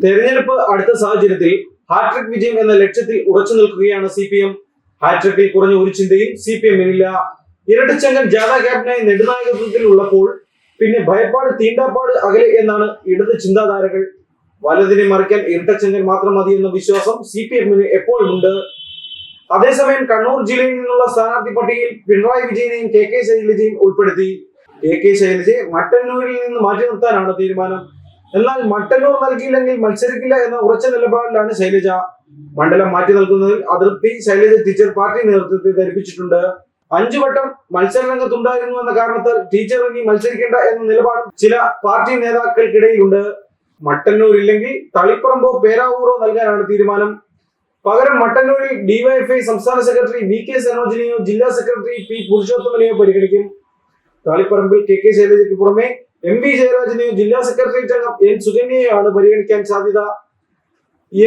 തെരഞ്ഞെടുപ്പ് അടുത്ത സാഹചര്യത്തിൽ ഹാട്രിക് വിജയം എന്ന ലക്ഷ്യത്തിൽ ഉറച്ചു നിൽക്കുകയാണ് CPM. ഹാട്രിക്കിൽ കുറഞ്ഞ ഒരു ചിന്തയും CPM-നില്ല. ഇരട്ടച്ചങ്കൻ ജാഥ ക്യാപ്റ്റനായി നെടുനായകത്വത്തിൽ ഉള്ളപ്പോൾ പിന്നെ ഭയപ്പാട് തീണ്ടാപ്പാട് അകലെ എന്നാണ് ഇടത് ചിന്താധാരകൾ. വലതിനെ മറിക്കാൻ ഇരട്ടച്ചങ്കൻ മാത്രം മതി എന്ന വിശ്വാസം CPM-ന് എപ്പോഴുമുണ്ട്. അതേസമയം കണ്ണൂർ ജില്ലയിൽ നിന്നുള്ള സ്ഥാനാർത്ഥി പട്ടികയിൽ പിണറായി വിജയനെയും KK ശൈലജയും ഉൾപ്പെടുത്തി. KK ശൈലജയെ മട്ടന്നൂരിൽ നിന്ന് മാറ്റി നിർത്താനാണ് തീരുമാനം. എന്നാൽ മട്ടന്നൂർ നൽകിയില്ലെങ്കിൽ മത്സരിക്കില്ല എന്ന ഉറച്ച നിലപാടിലാണ് ശൈലജ. മണ്ഡലം മാറ്റി നൽകുന്നതിൽ അതൃപ്തി ശൈലജ ടീച്ചർ പാർട്ടി നേതൃത്വത്തെ ധരിപ്പിച്ചിട്ടുണ്ട്. 5 വട്ടം മത്സര രംഗത്തുണ്ടായിരുന്നു എന്ന കാരണത്താൽ ടീച്ചർ ഇനി മത്സരിക്കേണ്ട എന്ന നിലപാട് ചില പാർട്ടി നേതാക്കൾക്കിടയിലുണ്ട്. മട്ടന്നൂർ ഇല്ലെങ്കിൽ തളിപ്പറമ്പോ പേരാവൂരോ നൽകാനാണ് തീരുമാനം. പകരം മട്ടന്നൂരിൽ DYFI സംസ്ഥാന സെക്രട്ടറി VK സനോജിനെയോ ജില്ലാ സെക്രട്ടറി P പുരുഷോത്തമനെയോ പരിഗണിക്കും. തളിപ്പറമ്പിൽ KK ശൈലജയ്ക്ക് പുറമെ MV ജയരാജനെയോ ജില്ലാ സെക്രട്ടേറിയറ്റ് അംഗം N സുകന്യയെയാണ് പരിഗണിക്കാൻ സാധ്യത.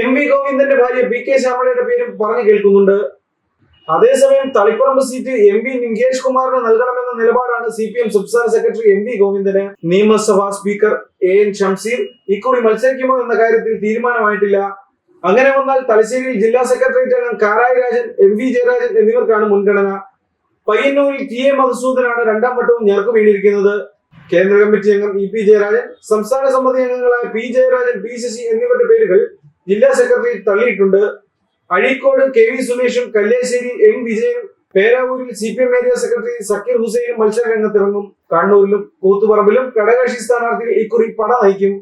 MV ഗോവിന്ദന്റെ ഭാര്യ PK ശ്യാമളയുടെ പേരും പറഞ്ഞു കേൾക്കുന്നുണ്ട്. അതേസമയം തളിപ്പറമ്പ് സീറ്റ് MV നികേഷ് കുമാറിന് നൽകണമെന്ന നിലപാടാണ് CPM സംസ്ഥാന സെക്രട്ടറി MV ഗോവിന്ദന്. നിയമസഭാ സ്പീക്കർ AN ഷംസീർ ഇക്കുറി മത്സരിക്കുമോ എന്ന കാര്യത്തിൽ തീരുമാനമായിട്ടില്ല. അങ്ങനെ വന്നാൽ തലശ്ശേരിയിൽ ജില്ലാ സെക്രട്ടേറിയറ്റ് അംഗം കാരായി രാജൻ, MV ജയരാജൻ എന്നിവർക്കാണ് മുൻഗണന. പയ്യന്നൂരിൽ TA മധുസൂദനാണ് 2ാം വട്ടവും ഞെർക്ക് വീണിരിക്കുന്നത്. കേന്ദ്ര കമ്മിറ്റി അംഗം EP ജയരാജൻ, സംസ്ഥാന സമിതി അംഗങ്ങളായ P ജയരാജൻ, P ശശി എന്നിവരുടെ പേരുകൾ ജില്ലാ സെക്രട്ടറി തള്ളിയിട്ടുണ്ട്. അഴീക്കോട് KV സുമേഷും കല്യാശ്ശേരി M വിജയനും പേരാവൂരിൽ CPM ഏരിയ സെക്രട്ടറി സക്കീർ ഹുസൈനും മത്സര രംഗത്തിറങ്ങും. കണ്ണൂരിലും കൂത്തുപറമ്പിലും ഘടകകക്ഷി സ്ഥാനാർത്ഥികൾ ഇക്കുറി പട നയിക്കും.